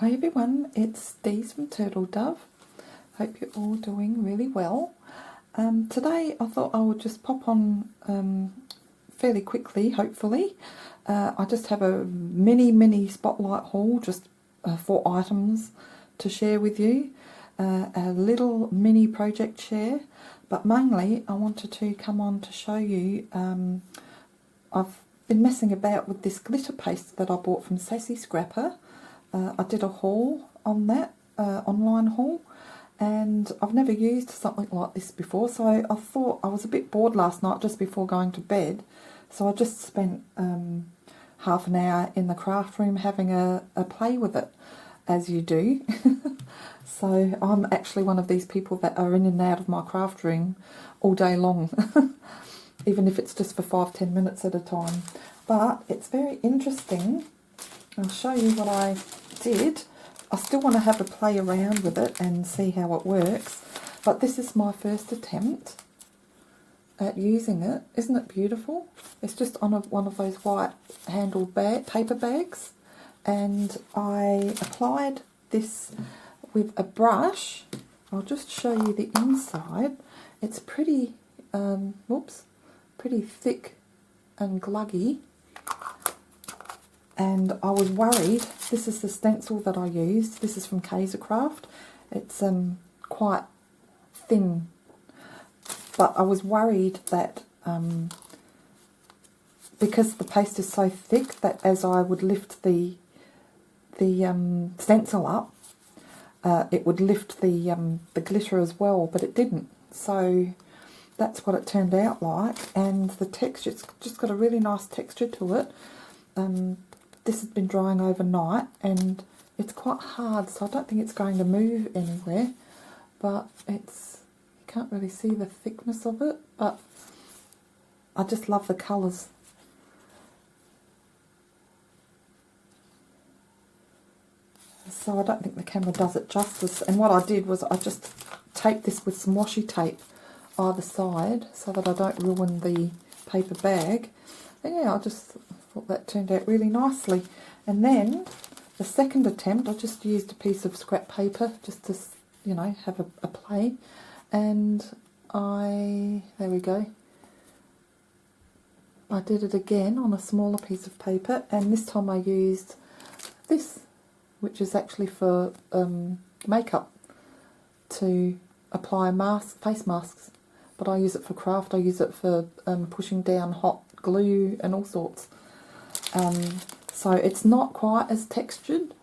Hi everyone, it's Dees from Turtle Dove. Hope you're all doing really well. Today I thought I would just pop on fairly quickly, hopefully. I just have a mini spotlight haul, just 4 items to share with you. A little mini project share, but mainly I wanted to come on to show you I've been messing about with this glitter paste that I bought from Sassy Scrapper. I did a haul on that, online haul, and I've never used something like this before, so I thought I was a bit bored last night just before going to bed, so I just spent half an hour in the craft room having a play with it, as you do. So I'm actually one of these people that are in and out of my craft room all day long, even if it's just for 5-10 minutes at a time. But it's very interesting. I'll show you what I did. I still want to have a play around with it and see how it works, but this is my first attempt at using it. Isn't it beautiful? It's just on one of those white handled paper bags, and I applied this with a brush. I'll just show you the inside. It's pretty pretty thick and gluggy. And I was worried, this is the stencil that I used, this is from Kaisercraft, it's quite thin, but I was worried that because the paste is so thick that as I would lift the stencil up, it would lift the glitter as well, but it didn't, so that's what it turned out like. And the texture, it's just got a really nice texture to it. This has been drying overnight and it's quite hard, so I don't think it's going to move anywhere, but it's, you can't really see the thickness of it, but I just love the colours. So I don't think the camera does it justice, and what I did was I just taped this with some washi tape either side so that I don't ruin the paper bag. And yeah, I just thought that turned out really nicely. And then the second attempt, I just used a piece of scrap paper just to, you know, have a play. And there we go. I did it again on a smaller piece of paper, and this time I used this, which is actually for makeup, to apply face masks. But I use it for craft, I use it for pushing down hot glue and all sorts. So it's not quite as textured.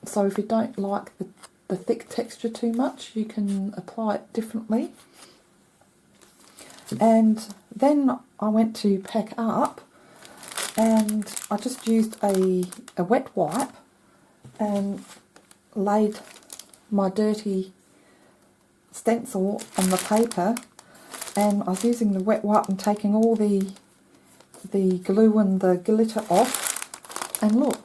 So if you don't like the thick texture too much, you can apply it differently. And then I went to pack up, and I just used a wet wipe and laid my dirty stencil on the paper, and I was using the wet wipe and taking all the glue and the glitter off, and look,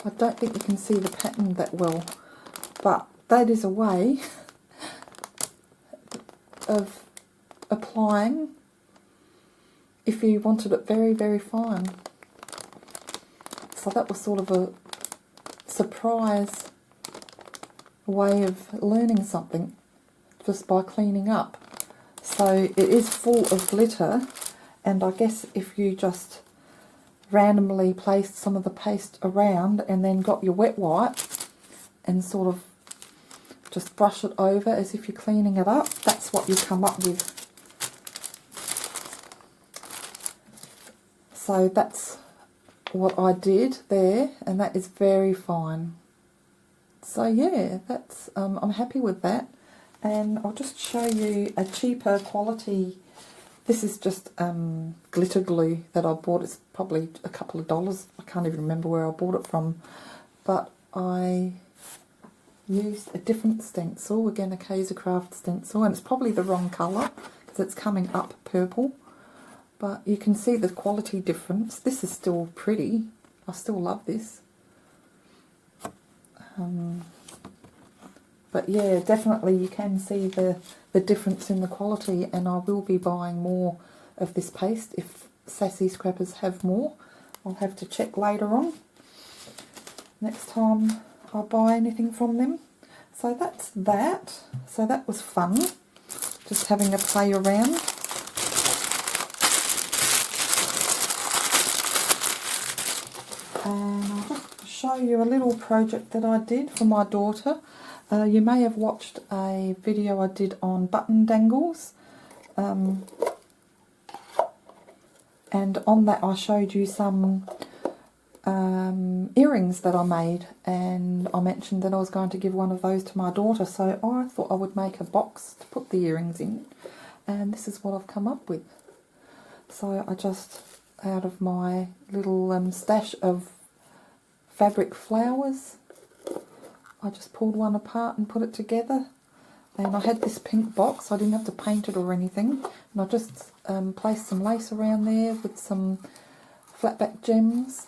I don't think you can see the pattern that well, but that is a way of applying if you wanted it very fine. So that was sort of a surprise way of learning something just by cleaning up. So it is full of glitter, and I guess if you just randomly placed some of the paste around and then got your wet wipe and sort of just brush it over as if you're cleaning it up, that's what you come up with. So that's what I did there, and that is very fine. So yeah, that's I'm happy with that. And I'll just show you a cheaper quality. This is just glitter glue that I bought. It's probably a couple of dollars. I can't even remember where I bought it from. But I used a different stencil, again a Kaisercraft stencil, and it's probably the wrong colour because it's coming up purple. But you can see the quality difference. This is still pretty. I still love this. But yeah, definitely you can see the difference in the quality, and I will be buying more of this paste if Sassy Scrappers have more. I'll have to check later on. next time I buy anything from them. So that's that. So that was fun, just having a play around. And I'll just show you a little project that I did for my daughter. You may have watched a video I did on button dangles. And on that I showed you some earrings that I made, and I mentioned that I was going to give one of those to my daughter, so I thought I would make a box to put the earrings in, and this is what I've come up with. So I just, out of my little stash of fabric flowers, I just pulled one apart and put it together. And I had this pink box, I didn't have to paint it or anything, and I just placed some lace around there with some flatback gems.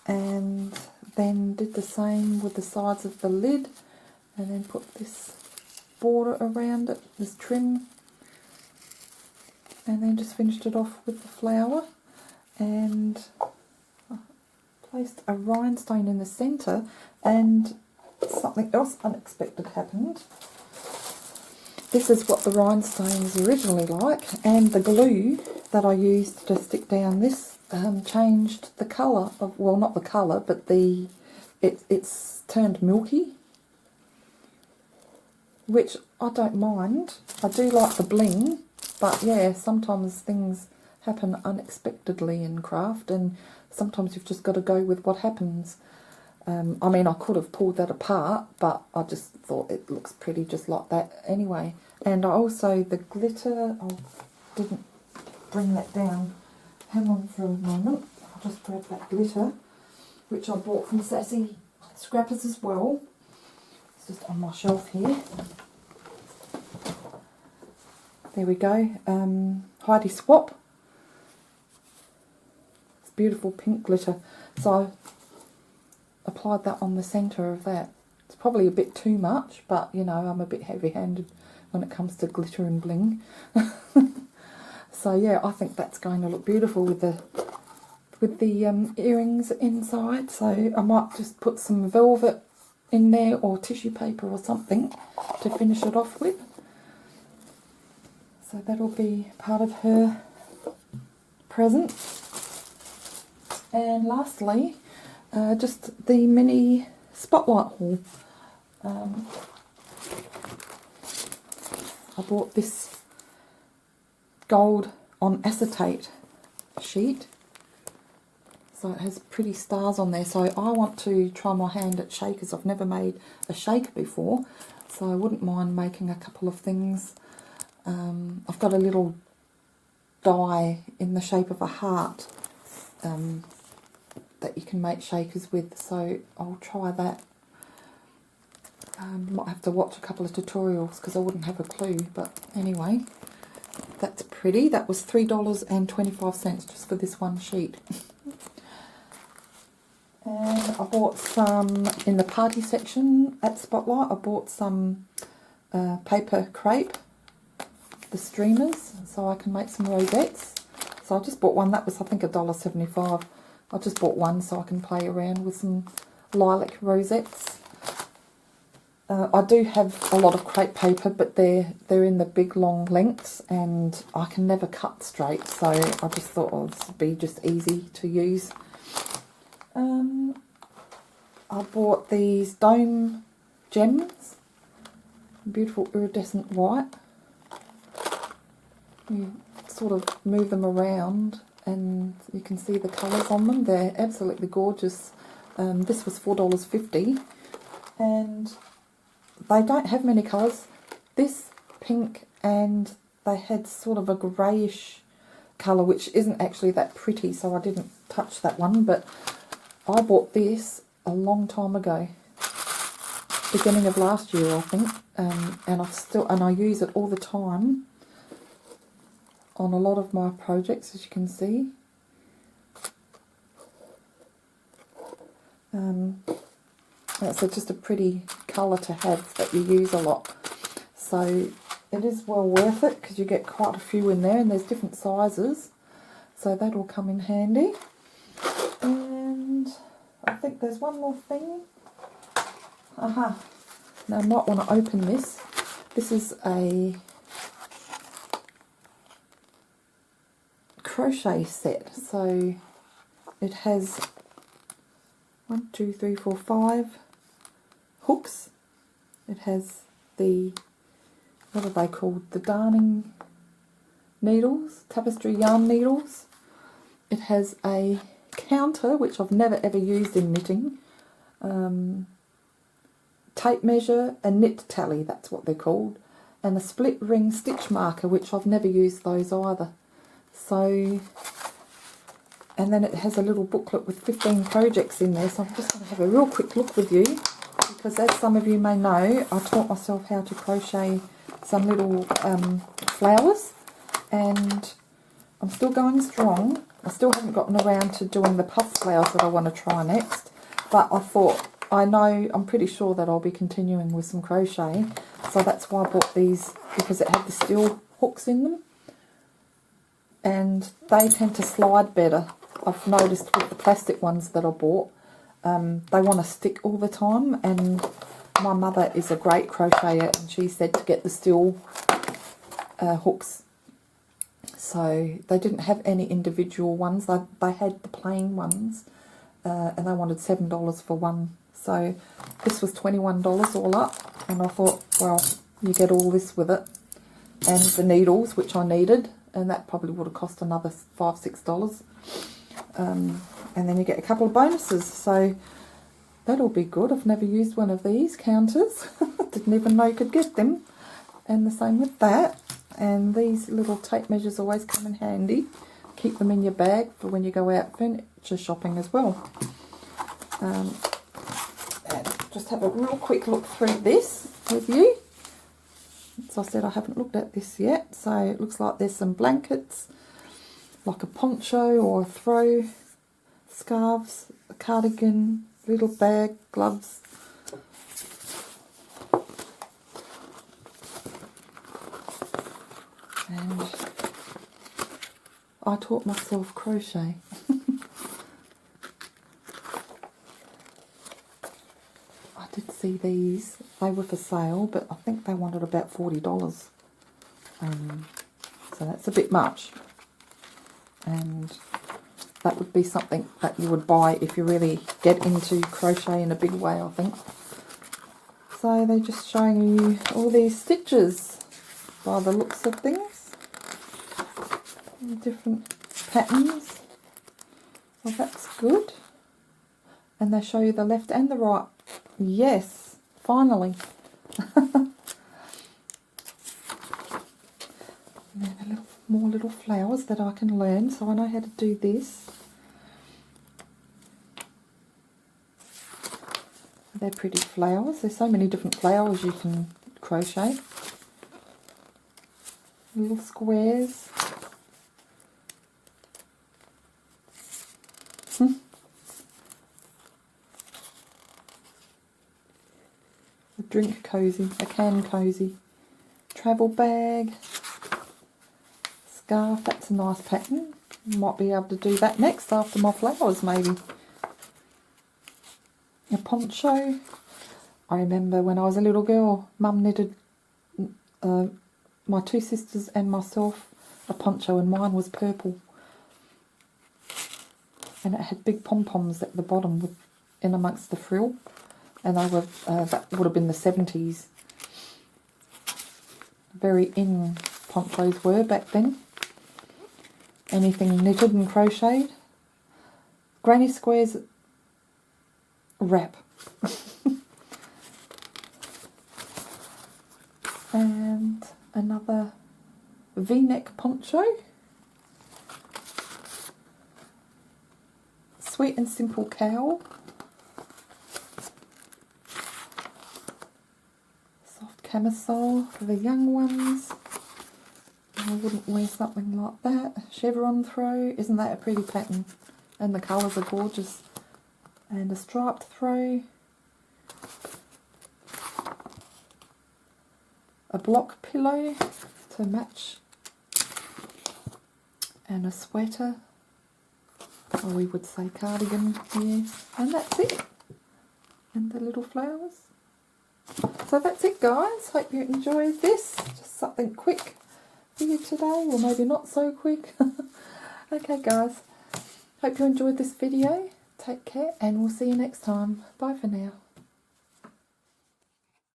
And then did the same with the sides of the lid, and then put this border around it, this trim, and then just finished it off with the flower, and placed a rhinestone in the centre, and something else unexpected happened. This is what the rhinestone was originally like, and the glue that I used to stick down this changed the colour of, well, not the colour, but it's turned milky, which I don't mind. I do like the bling, but yeah, sometimes things happen unexpectedly in craft, and sometimes you've just got to go with what happens. I mean, I could have pulled that apart, but I just thought it looks pretty just like that anyway. And I also, the glitter, I didn't bring that down. Hang on for a moment. I'll just grab that glitter, which I bought from Sassy Scrappers as well. It's just on my shelf here. There we go. Heidi Swap. It's beautiful pink glitter. So I applied that on the centre of that. It's probably a bit too much, but you know, I'm a bit heavy-handed when it comes to glitter and bling. So yeah, I think that's going to look beautiful with the earrings inside. So I might just put some velvet in there, or tissue paper or something to finish it off with. So that'll be part of her present. And lastly, just the mini spotlight haul. I bought this gold on acetate sheet, so it has pretty stars on there. So I want to try my hand at shakers. I've never made a shaker before, so I wouldn't mind making a couple of things. I've got a little die in the shape of a heart that you can make shakers with, so I'll try that. Might have to watch a couple of tutorials because I wouldn't have a clue, but anyway, that's pretty. That was $3.25 just for this one sheet. And I bought some in the party section at Spotlight. I bought some paper crepe, the streamers, so I can make some rosettes. So I just bought one. That was, I think, $1.75. I just bought one so I can play around with some lilac rosettes. I do have a lot of crepe paper, but they're in the big long lengths, and I can never cut straight, so I just thought, oh, this would be just easy to use. I bought these dome gems, beautiful iridescent white. You sort of move them around and you can see the colours on them. They're absolutely gorgeous. This was $4.50, and they don't have many colours. This pink, and they had sort of a greyish colour, which isn't actually that pretty, so I didn't touch that one. But I bought this a long time ago, beginning of last year, I think, and I use it all the time on a lot of my projects, as you can see. It's just a pretty colour to have that you use a lot. So it is well worth it because you get quite a few in there, and there's different sizes. So that'll come in handy. And I think there's one more thing. Aha. Now I might want to open this. This is a crochet set. So it has 1, 2, 3, 4, 5 hooks. It has the, what are they called? The darning needles, tapestry yarn needles. It has a counter, which I've never ever used in knitting. Tape measure, a knit tally, that's what they're called. And a split ring stitch marker, which I've never used those either. So, and then it has a little booklet with 15 projects in there. So I'm just going to have a real quick look with you, because as some of you may know, I taught myself how to crochet some little flowers, and I'm still going strong. I still haven't gotten around to doing the puff flowers that I want to try next, but I thought, I'm pretty sure that I'll be continuing with some crochet, so that's why I bought these, because it had the steel hooks in them, and they tend to slide better. I've noticed with the plastic ones that I bought, they want to stick all the time, and my mother is a great crocheter, and she said to get the steel hooks. So they didn't have any individual ones. They had the plain ones, and they wanted $7 for one. So this was $21 all up, and I thought, well, you get all this with it, and the needles, which I needed, and that probably would have cost another $5, $6. And then you get a couple of bonuses, so that'll be good. I've never used one of these counters. Didn't even know you could get them. And the same with that. And these little tape measures always come in handy. Keep them in your bag for when you go out furniture shopping as well. And just have a real quick look through this with you. As I said, I haven't looked at this yet. So it looks like there's some blankets, like a poncho or a throw, scarves, a cardigan, little bag, gloves. And I taught myself crochet. I did see these. They were for sale, but I think they wanted about $40. So that's a bit much. And that would be something that you would buy if you really get into crochet in a big way, I think. So they're just showing you all these stitches by the looks of things. Different patterns. Well, that's good. And they show you the left and the right. Yes, finally. Now the more little flowers that I can learn, so I know how to do this. They're pretty flowers. There's so many different flowers you can crochet. Little squares. A drink cozy, a can cozy, travel bag, scarf. That's a nice pattern. Might be able to do that next after my flowers, maybe. A poncho. I remember when I was a little girl, Mum knitted my two sisters and myself a poncho, and mine was purple. And it had big pom-poms at the bottom with in amongst the frill, and they were that would have been the 70s. Very in ponchos were back then. Anything knitted and crocheted. Granny squares wrap. And another V-neck poncho. Sweet and simple cowl. Soft camisole for the young ones. I wouldn't wear something like that. Chevron throw. Isn't that a pretty pattern? And the colours are gorgeous. And a striped throw. A block pillow to match. And a sweater. or we would say cardigan, yeah, and that's it. And the little flowers. So that's it, guys. Hope you enjoyed this. Just something quick for you today, or maybe not so quick. Okay, guys. Hope you enjoyed this video. Take care, and we'll see you next time. Bye for now.